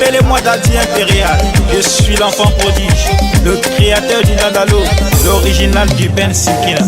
Appelez-moi Daddy Impérial, je suis l'enfant prodige, le créateur du Dandalo, l'original du Ben Sikina.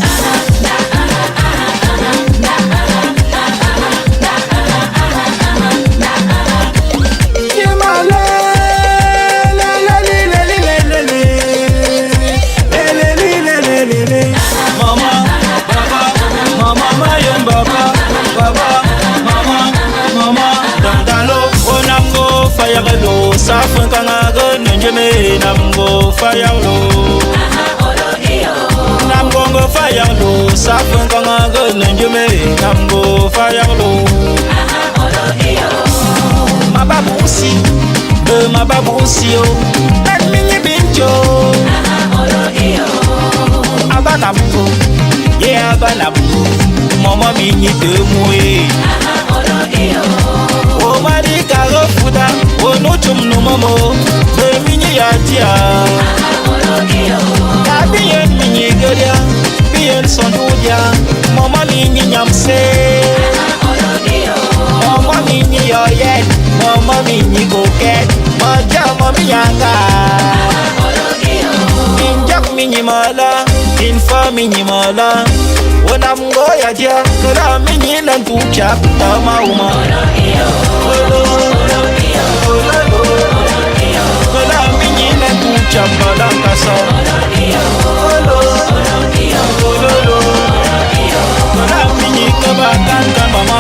Safin kangago nenjeme namgo fayalo namgongo fayalo safin kangago nenjeme namgo fayalo mababusi mababusi o minyi bincho abanabu ye abanabu mama minyi demwe o mari karo fuda o no chum no momo be minyi ya tia ya bien minyi godia bien sondudia mama minyi nyamse mama minyi yo yet mama minyi koket maja mama yanga injak minyi mala infa minyi mala wona mgoya dia kala minyi nan tu chap tama uma kala minyi nan tu chap balangasa kala minyi kabakan kan mama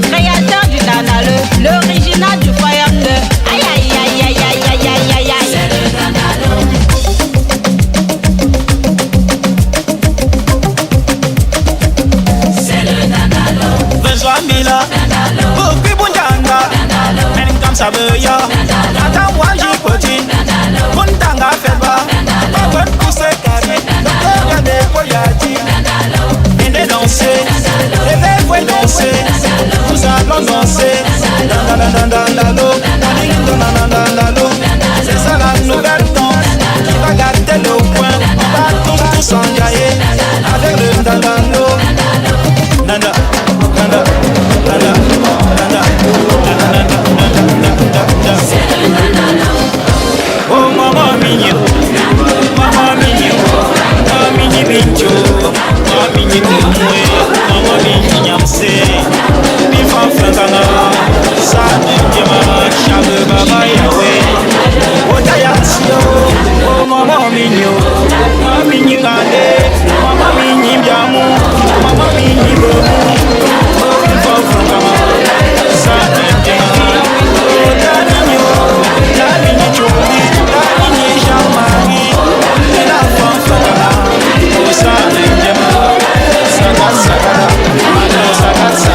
créateur du Dandalo, l'original du Fire 2. Aïe aïe aïe aïe aïe aïe aïe aïe aïe. C'est le Dandalo. C'est le Dandalo. Besoin mila, beaucoup bunjanga, men kam sabeya, ata wanji poti, buntanga feba, bakon pousse carré, le de voyage, venez danser, venez danser. Nous allons danser, dandalo, c'est ça la nouvelle danse qui va gâter le point. On va tous s'enjailler avec le dandalo. Nanda, nanda, nanda, nanda, nanda. Oh maman mignon, maman mignon, maman mignon bincho, maman mignon kumwe, maman mignon nyamse. Fangana, Sane Jema, Shabe Baba Yawe, Odayatsio, Oh Mama Minyo, Mama Minyi Kande, Mama Minyi Biamu, Mama Minyi Bomu, Fangana, Sane Jema, Odaminyo, Daminyi Choli, Daminyi Shamari, Ina Fangana, Sane Jema, Sagat Sagada, Sagat Sagada.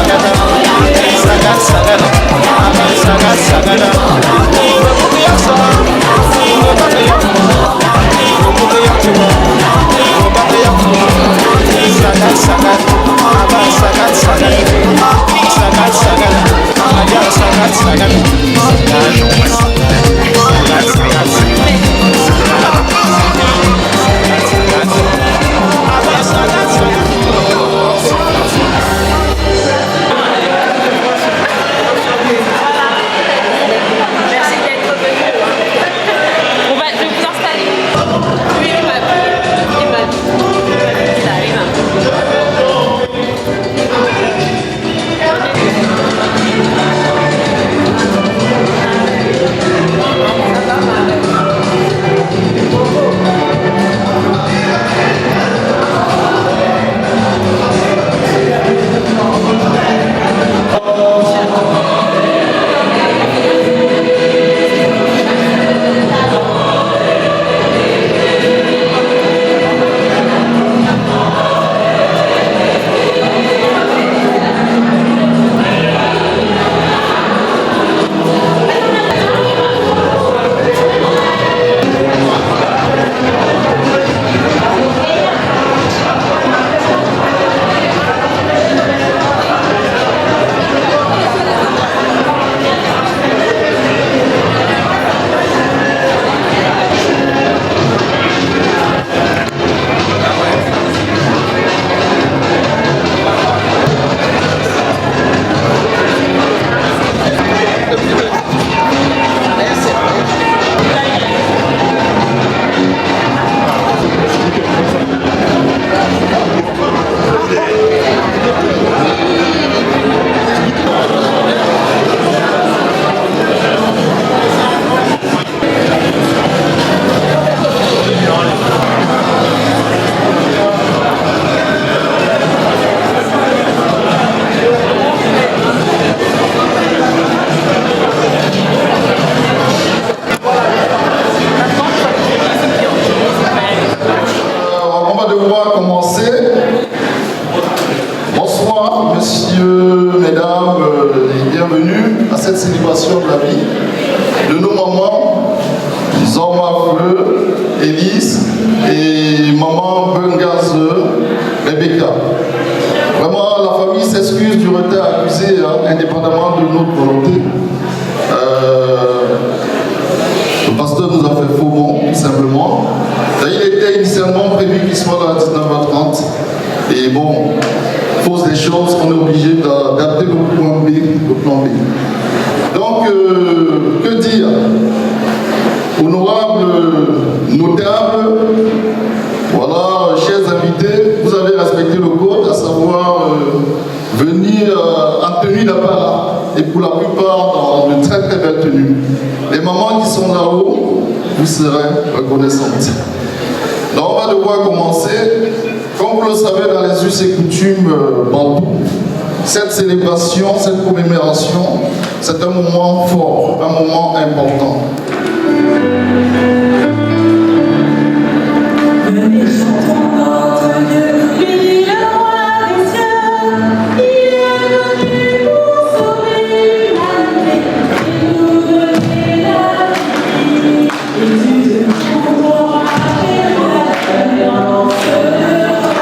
Bonsoir, messieurs, mesdames, et bienvenue à cette célébration de la vie de nos mamans, Zorma Fleu, Élise et maman Bengaze, Rebecca. Vraiment, la famille s'excuse du retard accusé, indépendamment de notre volonté. Le pasteur nous a fait faux bon, tout simplement. Il était initialement prévu qu'il soit là à 19h30. Et bon, force des choses, on est obligé d'adapter le plan B. Donc, que dire? Honorables, notables, voilà, chers invités, vous avez respecté le code, à savoir venir en tenue d'apparat, et pour la plupart dans de très très belles tenues. Les mamans qui sont là-haut, vous serez reconnaissantes. Donc on va devoir commencer. Comme vous le savez, dans les us et coutumes bantoues, cette célébration, cette commémoration, c'est un moment fort, un moment important. Venez chantons notre Dieu, lui le roi des cieux, il est venu pour sauver l'humanité et nous donner la vie. Jésus de mon roi et l'alliance de roi.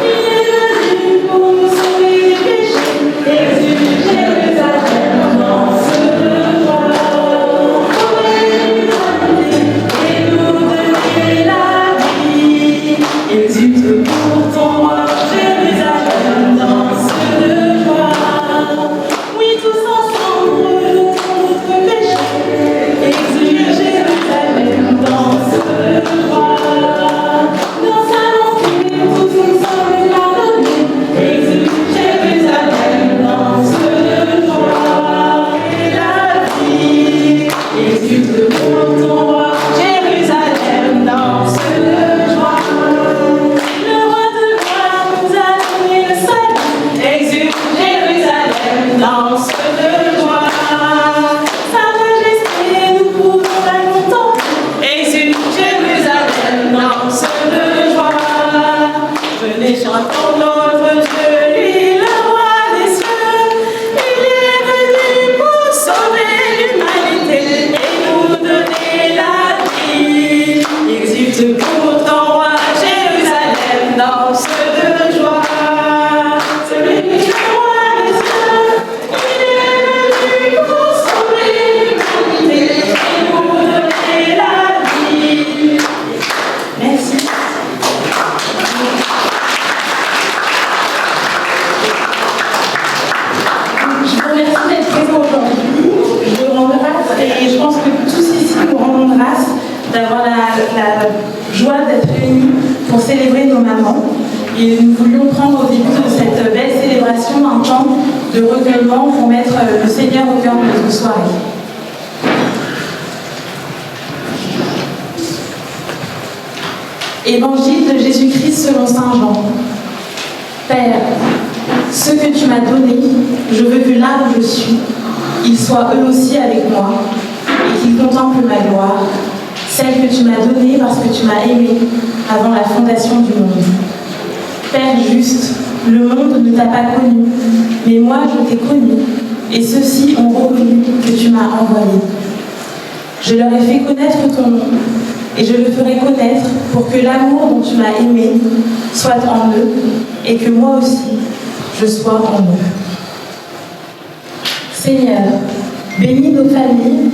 Il est venu pour nous sauver des péchés, exulte Jérusalem dans ce roi. Sauver l'humanité et nous donner la vie. Exulte pour ton roi, Jérusalem danse de joie. Oui, tous ensemble, rejetons notre péché. Exulte Jérusalem danse de joie. Dans sa montée, tous nous sommes pardonnés. Exulte Jérusalem danse de joie. Et la vie, exulte pour ton roi, Jérusalem danse de joie. Le roi de gloire nous a donné le salut. Exulte Jérusalem danse de joie. Sa majesté, nous pouvons la contempler. Exulte Jérusalem danse de joie. Venez chantons notre Dieu, lui le roi des cieux. Il est venu pour sauver l'humanité et nous donner la vie. Exulte pour ton roi, Jérusalem danse de joie. Celui qui est le roi des cieux, il est venu pour sauver l'humanité et nous donner la vie. Merci. Je vous remercie d'être présent aujourd'hui. Je vous rends grâce et je pense que tous ici nous rendons grâce d'avoir la joie d'être réunis pour célébrer nos mamans. Et nous voulions prendre au début de cette belle célébration un temps de recueillement pour mettre le Seigneur au cœur de notre soirée. Évangile de Jésus-Christ selon saint Jean. Père, ceux que tu m'as donnés, je veux que là où je suis, ils soient eux aussi avec moi et qu'ils contemplent ma gloire, celle que tu m'as donnée parce que tu m'as aimé avant la fondation du monde. Père juste, le monde ne t'a pas connu, mais moi je t'ai connu, et ceux-ci ont reconnu que tu m'as envoyé. Je leur ai fait connaître ton nom, et je le ferai connaître pour que l'amour dont tu m'as aimé soit en eux, et que moi aussi, je sois en eux. Seigneur, bénis nos familles,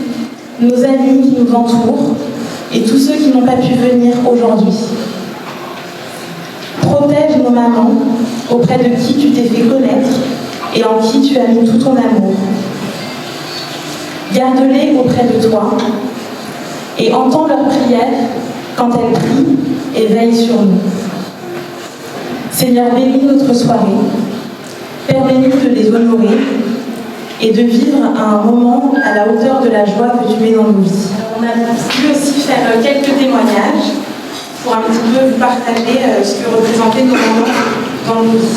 nos amis qui nous entourent, et tous ceux qui n'ont pas pu venir aujourd'hui. Protège nos mamans, auprès de qui tu t'es fait connaître, et en qui tu as mis tout ton amour. Garde-les auprès de toi, et entends leurs prières quand elles prient et veille sur nous. Seigneur, bénis notre soirée, permets-nous de les honorer et de vivre un moment à la hauteur de la joie que tu mets dans nos vies. On a pu aussi faire quelques témoignages pour un petit peu vous partager ce que représentaient nos moments dans nos vies.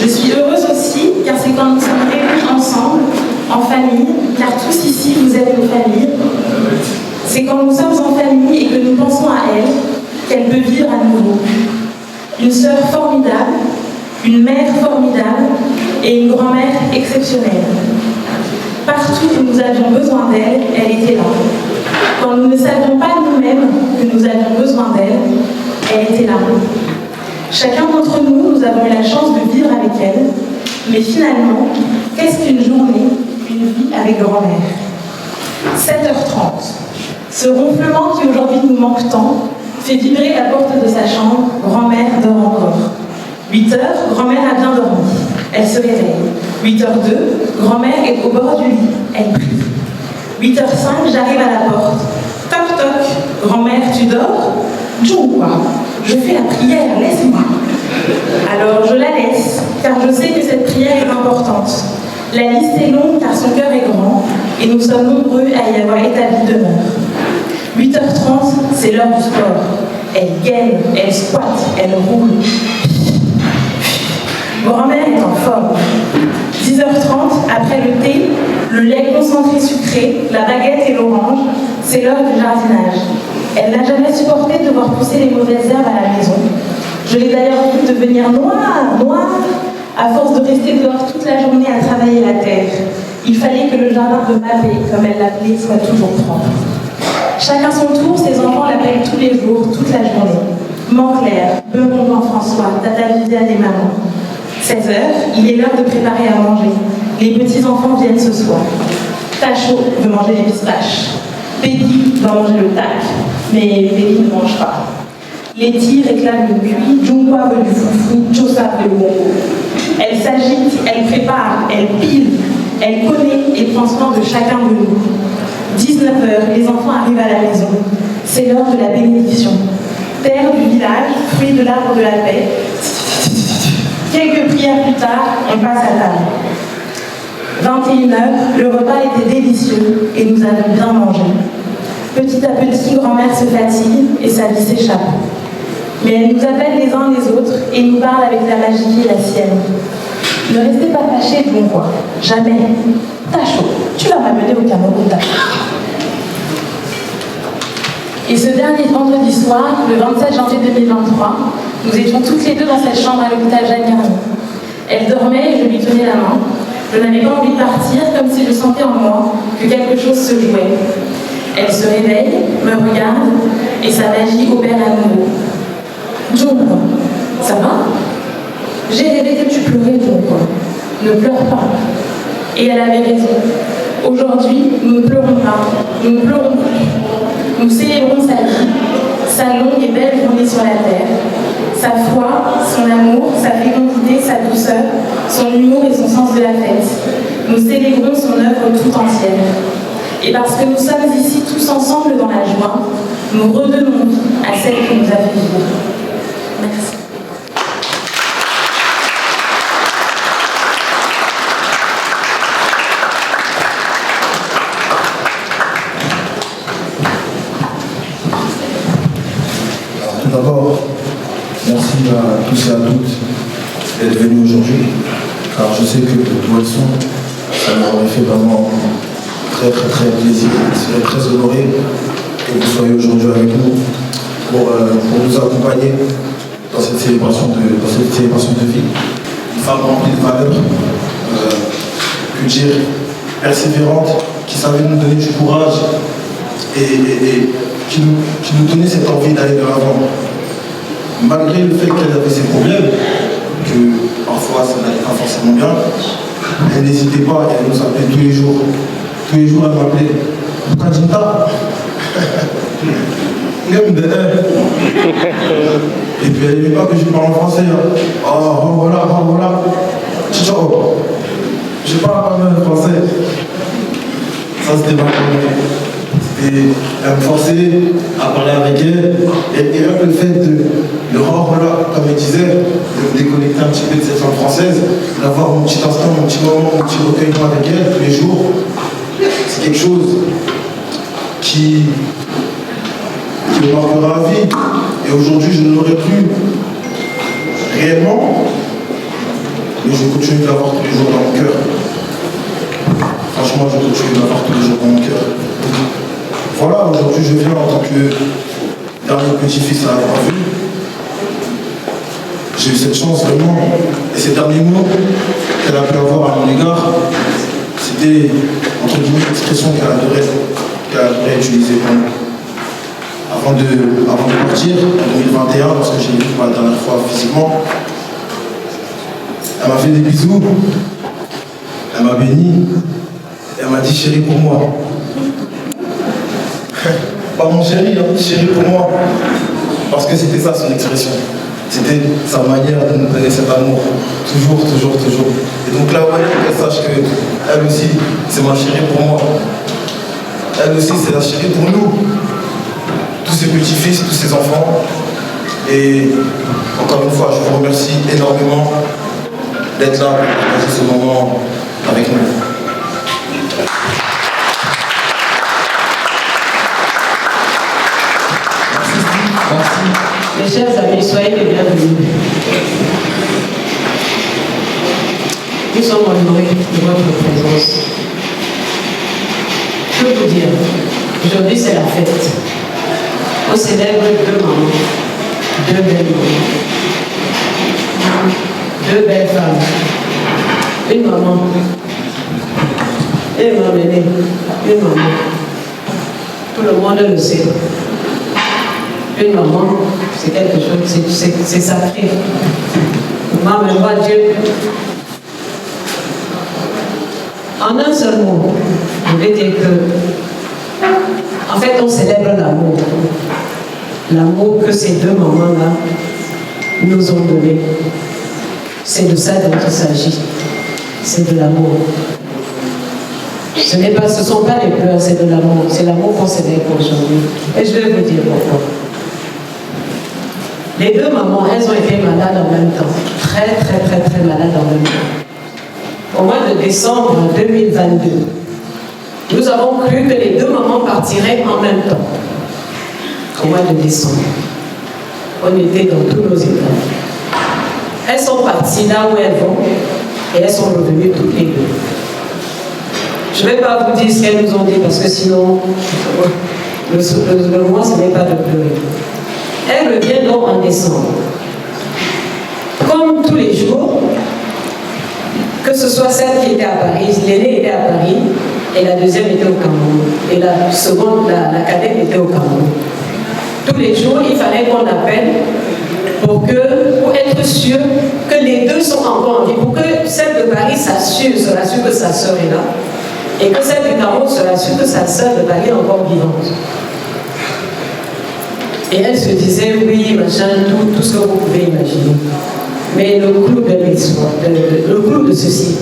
Je suis heureuse aussi, car c'est quand nous sommes réunis ensemble, en famille, car tous ici vous êtes nos familles. C'est quand nous sommes en famille et que nous pensons à elle, qu'elle peut vivre à nouveau. Une sœur formidable, une mère formidable et une grand-mère exceptionnelle. Partout où nous avions besoin d'elle, elle était là. Quand nous ne savions pas nous-mêmes que nous avions besoin d'elle, elle était là. Chacun d'entre nous, nous avons eu la chance de vivre avec elle, mais finalement, qu'est-ce qu'une journée, une vie avec grand-mère? 7h30. Ce ronflement qui aujourd'hui nous manque tant fait vibrer la porte de sa chambre, grand-mère dort encore. 8h, grand-mère a bien dormi, elle se réveille. 8h02, grand-mère est au bord du lit, elle prie. 8h05, j'arrive à la porte. Toc toc, grand-mère, tu dors? Djouwa, je fais la prière, laisse-moi. Alors je la laisse, car je sais que cette prière est importante. La liste est longue car son cœur est grand, et nous sommes nombreux à y avoir établi demeure. 8h30, c'est l'heure du sport. Elle gaine, elle squatte, elle roule. Grand-mère est en forme. 10h30, après le thé, le lait concentré sucré, la baguette et l'orange, c'est l'heure du jardinage. Elle n'a jamais supporté de voir pousser les mauvaises herbes à la maison. Je l'ai d'ailleurs vue devenir noire, à force de rester dehors toute la journée à travailler la terre. Il fallait que le jardin de Mabé, comme elle l'appelait, soit toujours propre. Chacun son tour, ses enfants l'appellent tous les jours, toute la journée. Manclair, Beuron Jean-François, Tata Viviane et maman. 16h, il est l'heure de préparer à manger. Les petits-enfants viennent ce soir. Tacho veut manger les pistaches. Peggy doit manger le tac, mais Peggy ne mange pas. Letty réclame le cuit, Jungwa veut du foufou, Josa veut le bongo. Elle s'agite, elle prépare, elle pile, elle connaît et prend soin de chacun de nous. 19h, les enfants arrivent à la maison. C'est l'heure de la bénédiction. Terre du village, fruit de l'arbre de la paix. Quelques prières plus tard, on passe à table. 21h, le repas était délicieux et nous avons bien mangé. Petit à petit, grand-mère se fatigue et sa vie s'échappe. Mais elle nous appelle les uns les autres et nous parle avec la magie qui est la sienne. Ne restez pas fâchés, bon quoi. Jamais. T'as chaud. Tu vas m'amener au Cameroun. Et ce dernier vendredi soir, le 27 janvier 2023, nous étions toutes les deux dans cette chambre à l'hôpital Jeanne Garnier. Elle dormait et je lui tenais la main. Je n'avais pas envie de partir, comme si je sentais en moi que quelque chose se jouait. Elle se réveille, me regarde, et sa magie opère à nouveau. Jungwa, ça va? J'ai rêvé que tu pleurais, Jungwa. Ne pleure pas. Et elle avait raison. Aujourd'hui, nous ne pleurons pas, nous ne pleurons plus. Nous célébrons sa vie, sa longue et belle journée sur la terre, sa foi, son amour, sa fécondité, sa douceur, son humour et son sens de la fête. Nous célébrons son œuvre tout entière. Et parce que nous sommes ici tous ensemble dans la joie, nous redonnons vie à celle qui nous a fait vivre. Merci. Tout d'abord, merci à tous et à toutes d'être venus aujourd'hui, car je sais que pour le son, ça m'aurait fait vraiment très plaisir. Je serais très honoré que vous soyez aujourd'hui avec nous pour nous accompagner dans cette célébration de vie. Une femme remplie de valeurs, que dire, persévérante, qui savait nous donner du courage et qui nous donnait cette envie d'aller de l'avant. Malgré le fait qu'elle avait ses problèmes, que parfois ça n'allait pas forcément bien, elle n'hésitait pas et elle nous appelait tous les jours. Tous les jours, elle m'appelait Kadjinta. Et puis elle n'aimait pas que je parle en français. Oh voilà. Ciao. Je parle pas même français. Ça c'était ma première. Elle me forçait à parler avec elle. Et même le fait de voilà, comme elle disait, de me déconnecter un petit peu de cette langue française, d'avoir mon petit instant, mon petit moment, mon petit recueillement avec elle tous les jours, c'est quelque chose qui me marquera à vie. Et aujourd'hui, je ne l'aurai plus réellement, mais je continue de l'avoir tous les jours dans mon cœur. Franchement, je continue de l'avoir tous les jours dans mon cœur. Voilà, aujourd'hui, je viens en tant que dernier petit-fils à l'avoir vu. j'ai eu cette chance vraiment. Et ces derniers mots qu'elle a pu avoir à mon égard, c'était entre guillemets l'expression qu'elle adorait utiliser pour moi. Avant de partir en 2021, lorsque j'ai vu pour la dernière fois physiquement, elle m'a fait des bisous, elle m'a béni, et elle m'a dit chérie pour moi. Pas mon chéri, hein, chéri pour moi. Parce que c'était ça son expression. C'était sa manière de nous donner cet amour. Toujours, toujours, toujours. Et donc là, ouais, qu'elle sache qu'elle aussi, c'est ma chérie pour moi. Elle aussi, c'est la chérie pour nous. Tous ses petits-fils, tous ses enfants. Et encore une fois, je vous remercie énormément d'être là pour partager ce moment avec nous. Mes chers amis, soyez les bienvenus. Nous sommes honorés de votre présence. Je peux vous dire, aujourd'hui c'est la fête. On célèbre deux mamans, deux belles mamans, deux belles femmes. Une maman, elle m'a amené, une maman. Tout le monde le sait. Une maman, c'est quelque chose, c'est sacré. Maman, mais moi, Dieu. En un seul mot, je vais dire que, en fait, on célèbre l'amour. L'amour que ces deux mamans-là nous ont donné. C'est de ça dont il s'agit. C'est de l'amour. Ce ne sont pas les pleurs, c'est de l'amour. C'est l'amour qu'on célèbre aujourd'hui. Et je vais vous dire pourquoi. Les deux mamans, elles ont été malades en même temps. Très, très, très, très malades en même temps. Au mois de décembre 2022, nous avons cru que les deux mamans partiraient en même temps. Au mois de décembre. On était dans tous nos états. Elles sont parties là où elles vont et elles sont revenues toutes les deux. Je ne vais pas vous dire ce qu'elles nous ont dit parce que sinon, le mois, ce n'est pas de pleurer. Elle revient donc en décembre. Comme tous les jours, que ce soit celle qui était à Paris, l'aînée était à Paris, et la deuxième était au Cameroun. Et la seconde, la cadette était au Cameroun. Tous les jours, il fallait qu'on appelle pour être sûr que les deux sont encore en vie, pour que celle de Paris se rassure que sa sœur est là, et que celle du Cameroun se rassure que sa sœur de Paris est encore vivante. Et elle se disait, oui, machin, tout ce que vous pouvez imaginer. Mais le clou de l'histoire, le clou de ceci,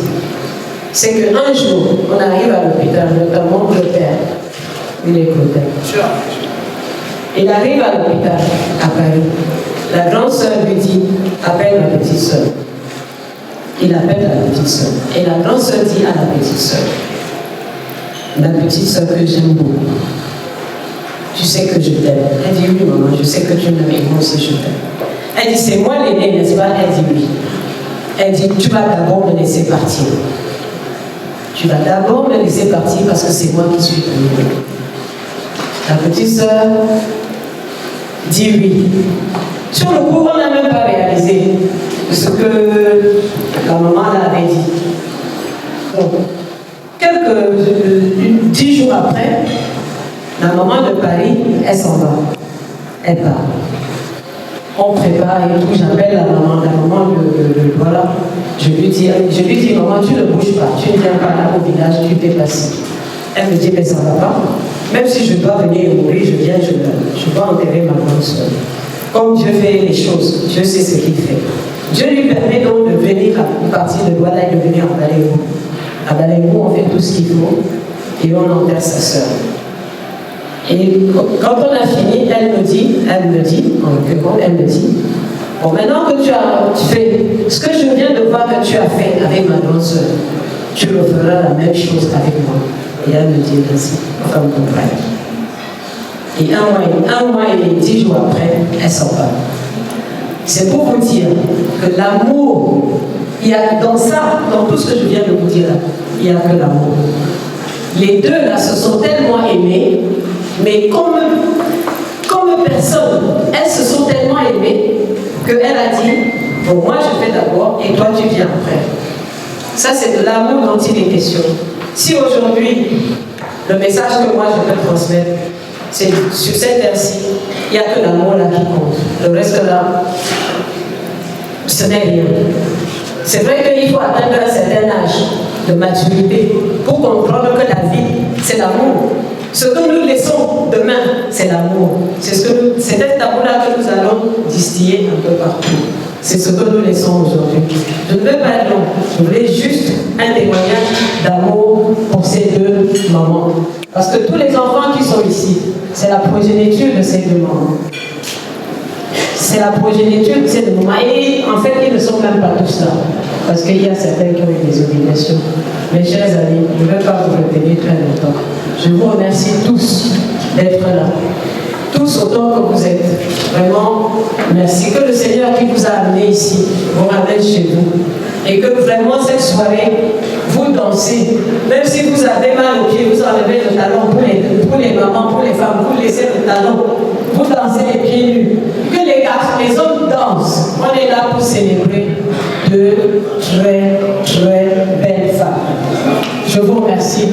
c'est qu'un jour, on arrive à l'hôpital, notamment le père, il est Clotaire. Il arrive à l'hôpital, à Paris. La grande sœur lui dit, appelle la petite sœur. Il appelle la petite sœur. Et la grande sœur dit à la petite sœur, la petite sœur que j'aime beaucoup, tu sais que je t'aime. Elle dit, oui, maman, je sais que tu m'aimes et moi aussi je t'aime. Elle dit, c'est moi l'aînée, n'est-ce pas? Elle dit, oui. Elle dit, tu vas d'abord me laisser partir. Tu vas d'abord me laisser partir parce que c'est moi qui suis venue. La petite sœur dit oui. Sur le coup, on n'a même pas réalisé ce que la maman avait dit. Donc, 10 jours après, la maman de Paris, elle s'en va. Elle part. On prépare et tout, j'appelle la maman voilà. Je lui dis, maman, tu ne bouges pas, tu ne viens pas là au village, tu t'es passé. Elle me dit, mais ça ne va pas. Même si je dois venir mourir, je viens, je dois enterrer ma grande soeur. Comme Dieu fait les choses, Dieu sait ce qu'il fait. Dieu lui permet donc de venir à partir de Douala et de venir à Dalégo. À Dalégo, on fait tout ce qu'il faut et on enterre sa soeur. Et quand on a fini, elle me dit, bon, maintenant que tu as fait ce que je viens de voir que tu as fait avec ma grande soeur, tu referas la même chose avec moi. Et elle me dit ainsi, enfin, vous comprenez. Et un mois et 10 jours après, elle s'en va. C'est pour vous dire que l'amour, il y a dans ça, dans tout ce que je viens de vous dire là, il n'y a que l'amour. Les deux là se sont tellement aimés, mais comme personne, elles se sont tellement aimées qu'elle a dit, Bon, moi je fais d'abord et toi tu viens après. Ça, c'est de l'amour dont il est question. Si aujourd'hui, le message que moi je peux transmettre, c'est sur cette terre-ci, il n'y a que l'amour là qui compte. Le reste là, ce n'est rien. C'est vrai qu'il faut atteindre un certain âge de maturité pour comprendre que la vie, c'est l'amour. Ce que nous laissons demain, c'est l'amour. C'est cet amour-là que nous allons distiller un peu partout. C'est ce que nous laissons aujourd'hui. Je ne veux pas être long. Je voulais juste un témoignage d'amour pour ces deux mamans. Parce que tous les enfants qui sont ici, c'est la progéniture de ces deux mamans. C'est la progéniture de ces deux mamans. Et en fait, ils ne sont même pas tous là. Parce qu'il y a certains qui ont eu des obligations. Mes chers amis, je ne vais pas vous retenir très longtemps. Je vous remercie tous d'être là. Tous autant que vous êtes. Vraiment, merci. Que le Seigneur qui vous a amené ici vous ramène chez vous. Et que vraiment cette soirée, vous dansez. Même si vous avez mal aux pieds, vous enlevez le talon pour les mamans, pour les femmes, vous laissez le talon. Vous dansez les pieds nus. Que les garçons, les hommes dansent. On est là pour célébrer deux très, très belles femmes. Je vous remercie.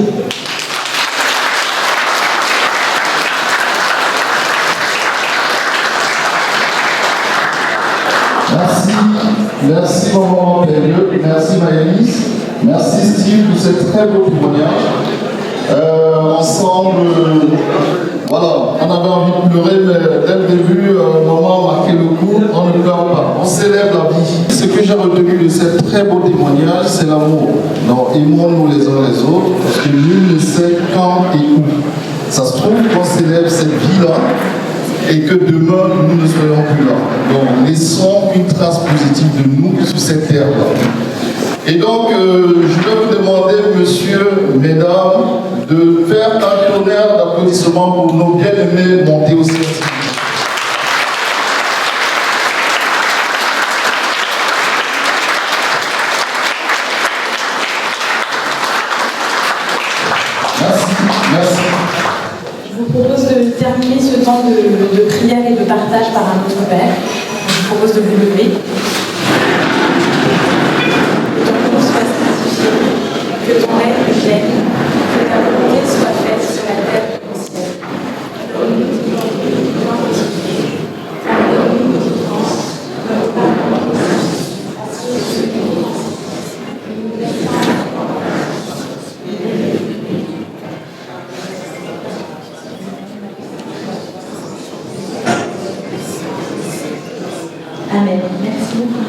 Merci maman Périlleux, merci Maëlys, merci Steve pour ce très beau témoignage. Ensemble, voilà, on avait envie de pleurer, mais dès le début, maman a marqué le coup, on ne pleure pas, on célèbre la vie. Ce que j'ai retenu de ce très beau témoignage, c'est l'amour. Donc aimons-nous les uns les autres, parce que nul ne sait quand et où. Ça se trouve qu'on célèbre cette vie-là, et que demain, nous ne soyons plus là. Donc, laissons une trace positive de nous sur cette terre-là. Et donc, je vais vous demander, messieurs, mesdames, de faire un tonnerre d'applaudissements pour nos bien-aimés montés au ciel. Merci, merci. Je vous propose de terminer ce temps de prière et de partage par un autre Père. Je vous propose de vous lever. Que ton nom soit sanctifié, que ton règne vienne, que ta volonté soit faite sur la terre et au ciel. Donne-nous aujourd'hui notre pain quotidien. Pardonne-nous nos offenses, notre pardon aussi, à ceux qui nous offensent. Ne nous laisse pas en Amen. Merci beaucoup.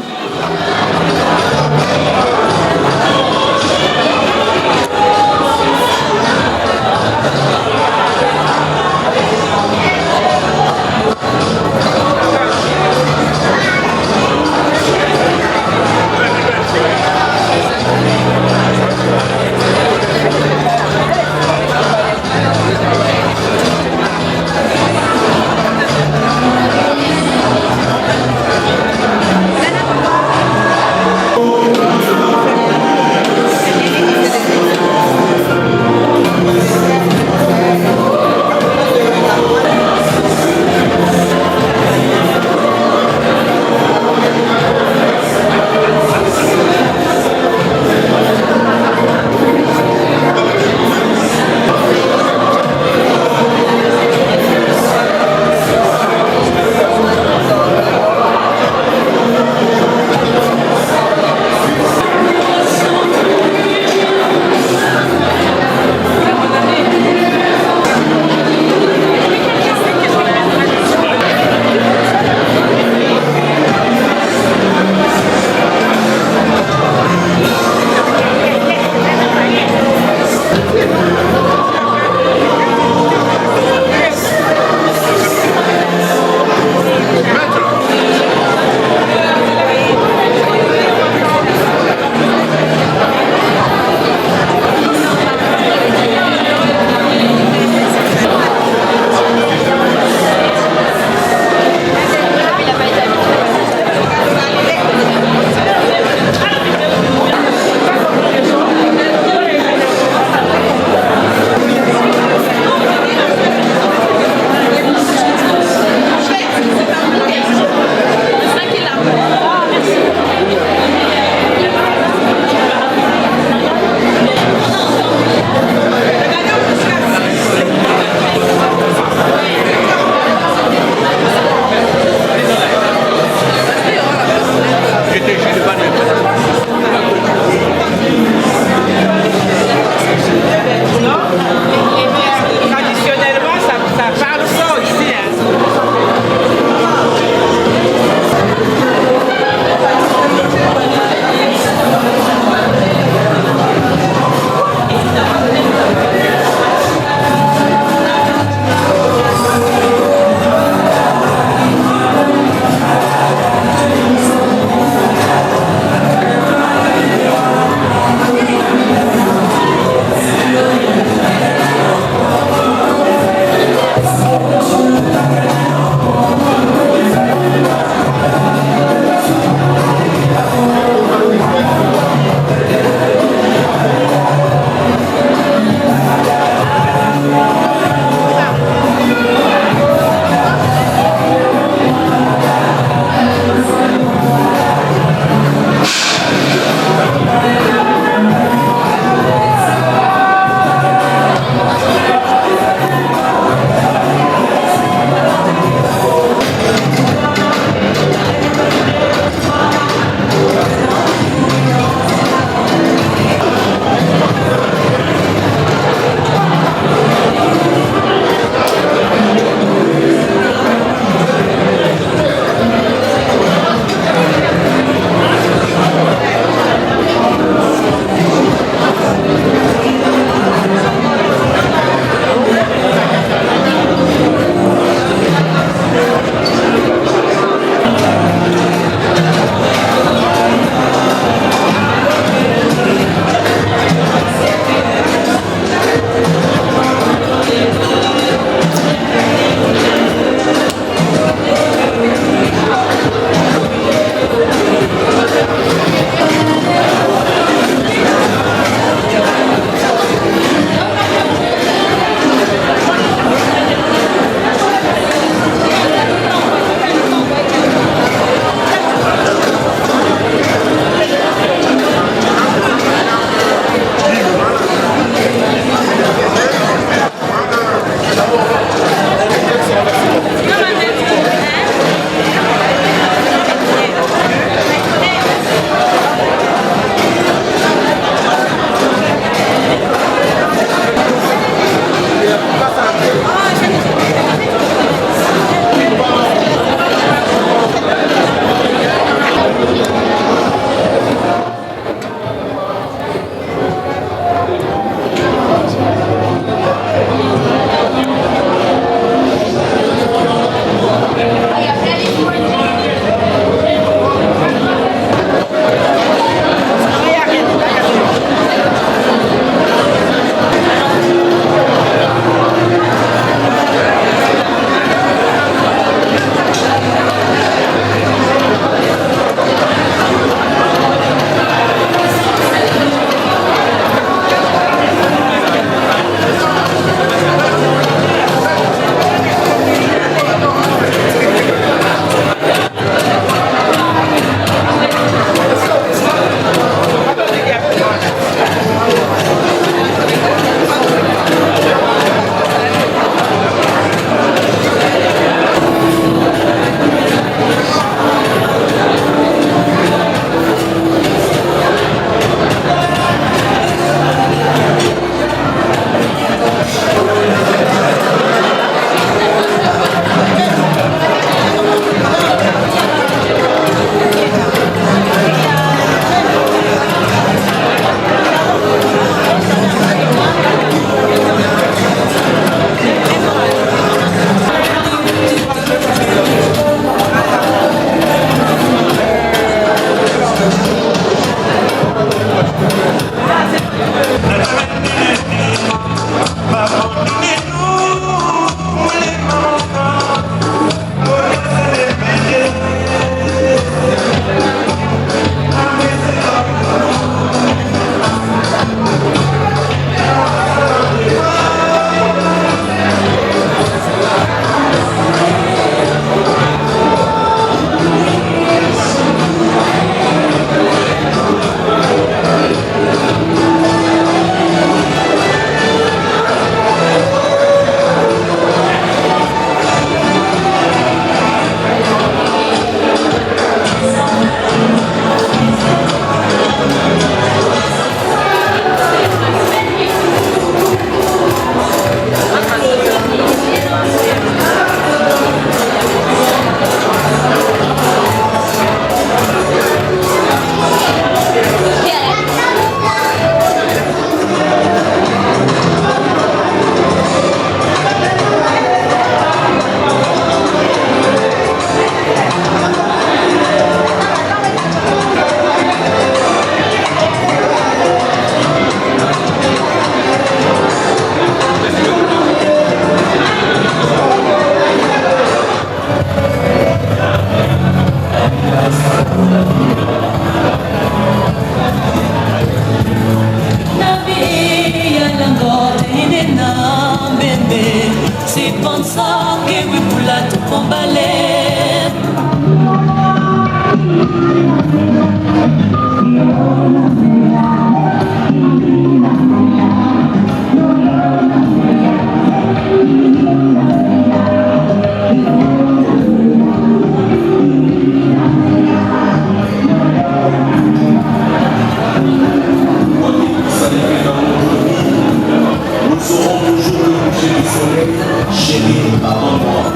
Nous saurons toujours le coucher du soleil, chérie, avant moi.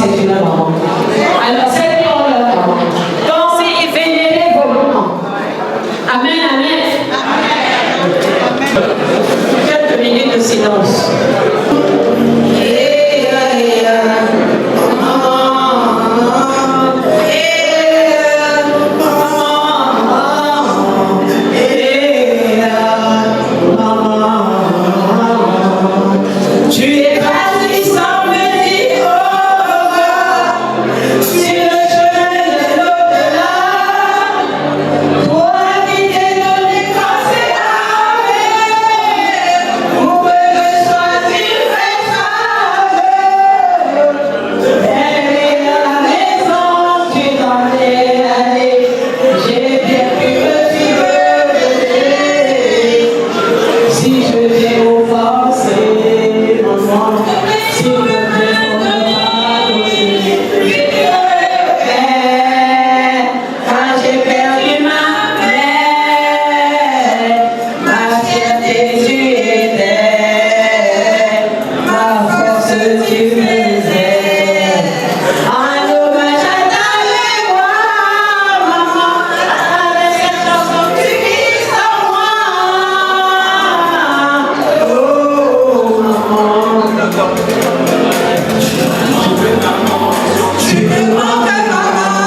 c'est une maman. Alors, célébrons leur maman. Dansez et vénérez vos mamans. Amen, amen. Quelques minutes de silence. Tu es parti sans me dire au revoir sur le chemin de l'au-delà. Pour la vie des données quand c'est arrivé, pour que je sois une vraie femme. Elle est la raison, tu t'en es allé. J'ai bien pu me figurer si je t'ai offensé. Si je t'ai quand j'ai perdu ma mère, ma fierté tu étais, ma force tu faisais. En hommage à ta mémoire, maman, avec cette chanson tu vises en moi. Oh, maman. Tu me manques maman, tu me manques maman,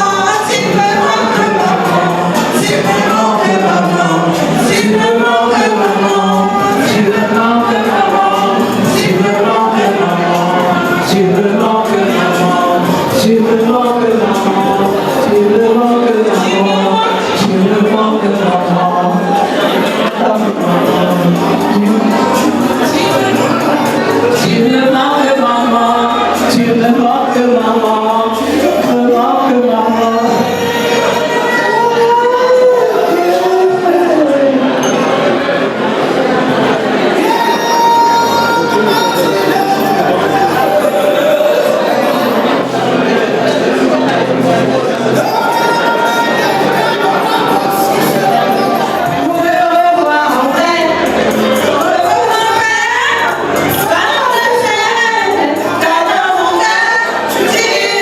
tu me manques maman, tu me manques maman, tu me manques maman, tu me manques maman, tu me manques maman, tu me manques maman, tu me manques maman, tu me manques maman. Tu me manques maman, tu me manques maman, tu me manques maman. Pour me revoir en vrai, pour me revoir en vrai, pas dans le ciel, car dans mon cœur, tu es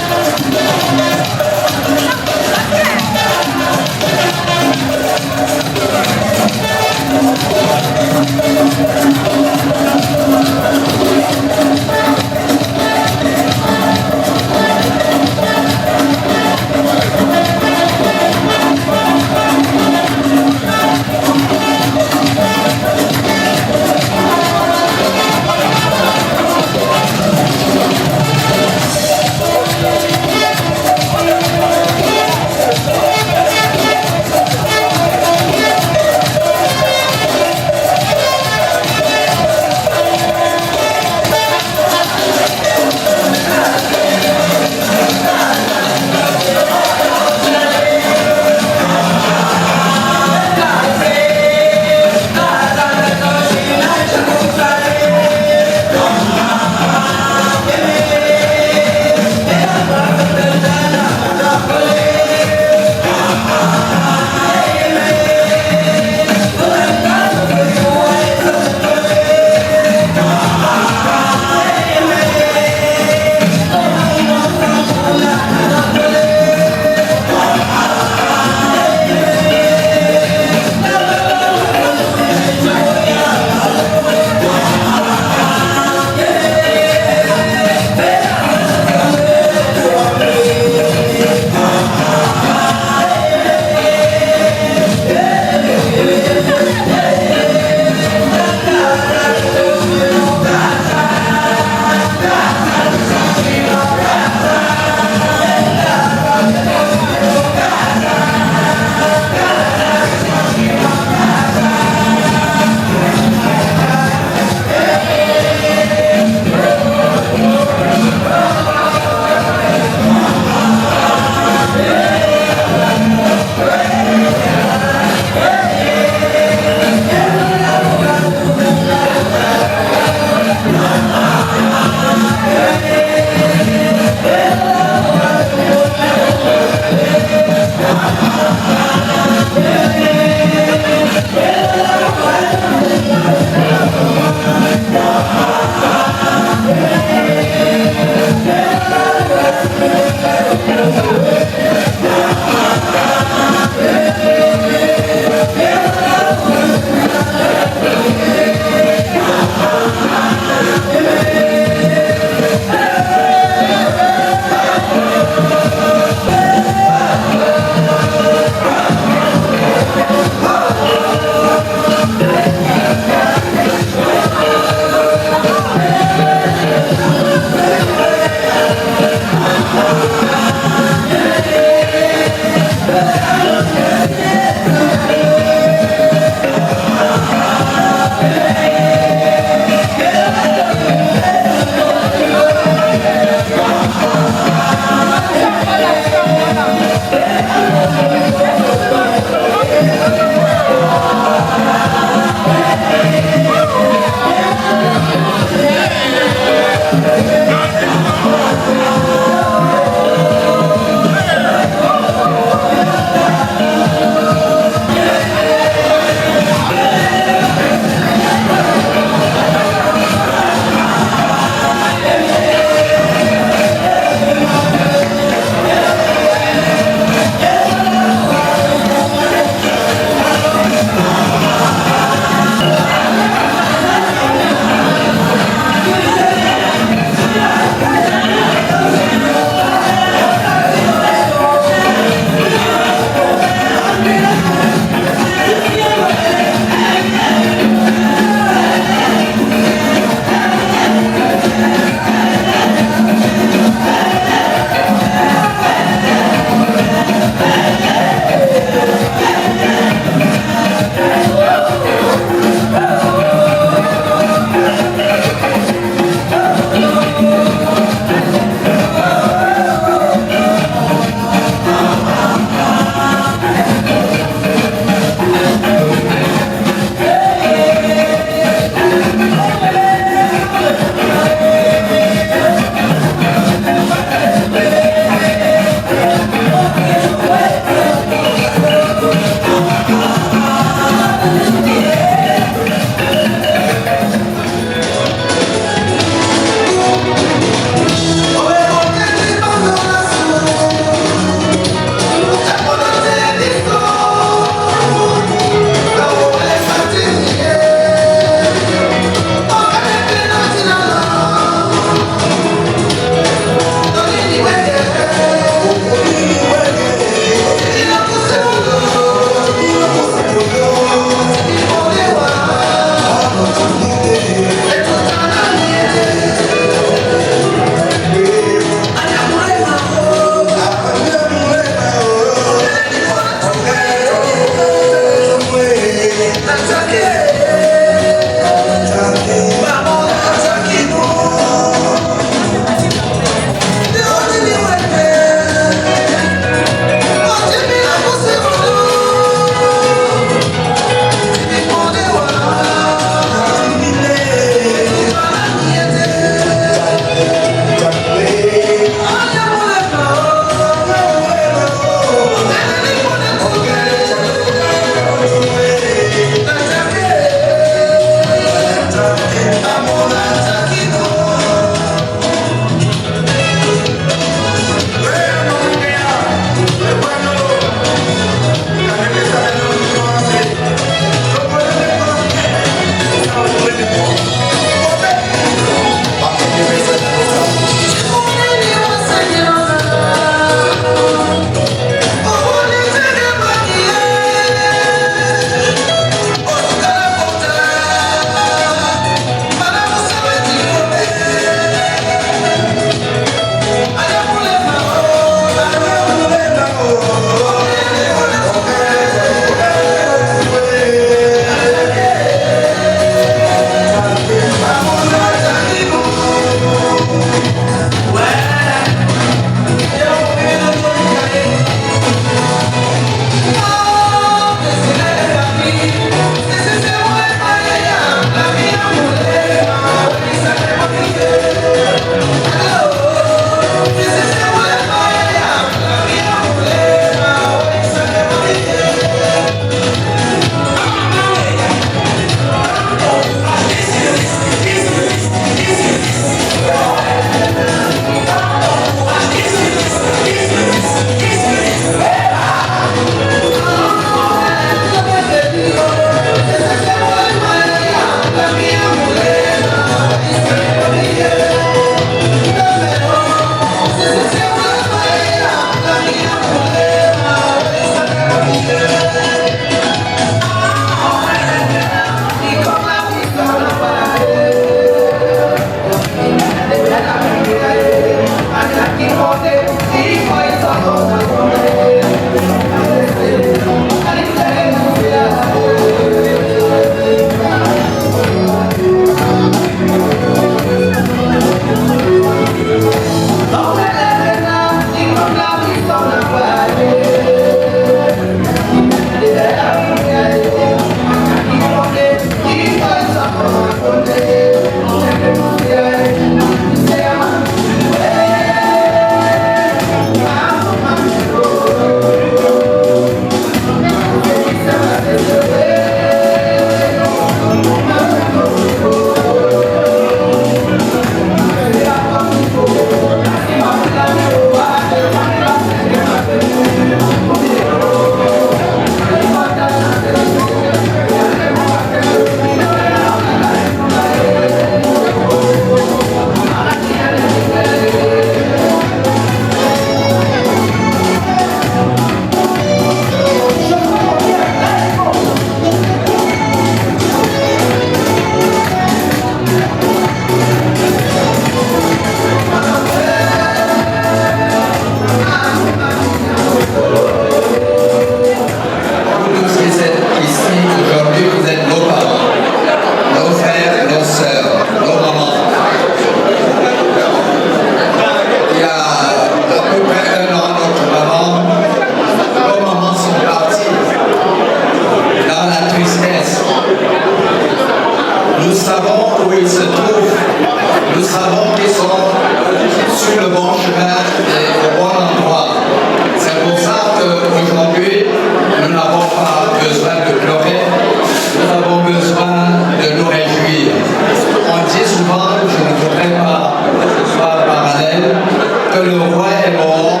fort,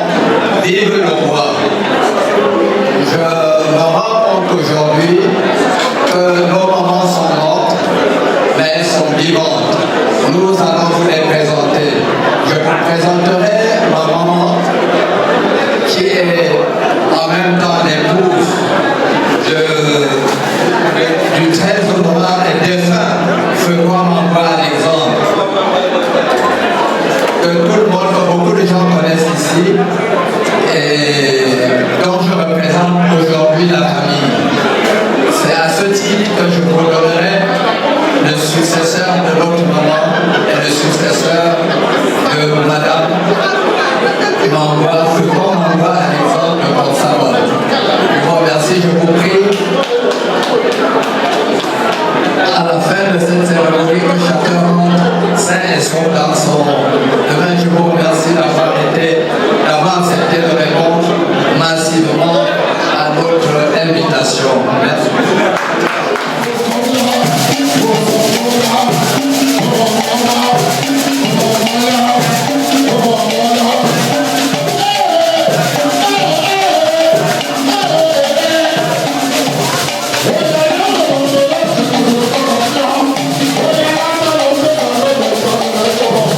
vive le roi. Je me rends compte aujourd'hui que nos mamans sont mortes, mais elles sont vivantes. Nous allons vous les présenter. Je vous présenterai ma maman, qui est en même temps l'épouse du très honorable et défunt Feuquois Mambouala Alexandre, que tout le monde, que beaucoup de gens connaissent ici, et dont je représente aujourd'hui la famille. C'est à ce titre que je vous donnerai le successeur de notre maman et le successeur de madame Feuquois Mambouala Alexandre de Port-Savoie. Je vous remercie, je vous prie, à la fin de cette cérémonie, que chacun rentre sain et sauf dans son demain. Je vous remercie d'avoir accepté de répondre massivement à notre invitation. Merci. Thank you.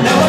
Now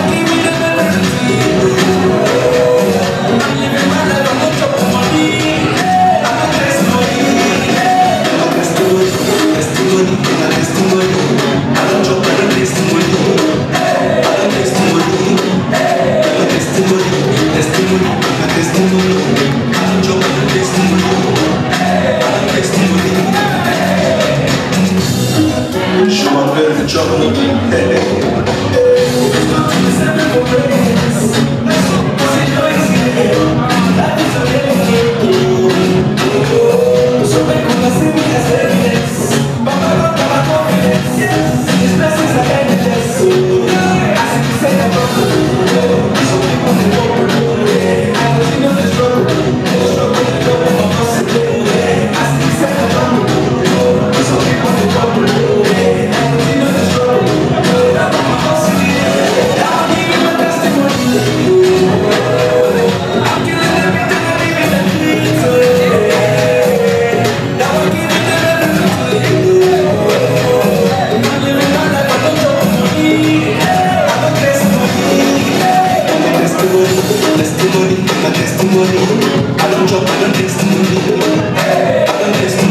testimony, my testimony. I don't drop, I don't testimony. I don't testimony.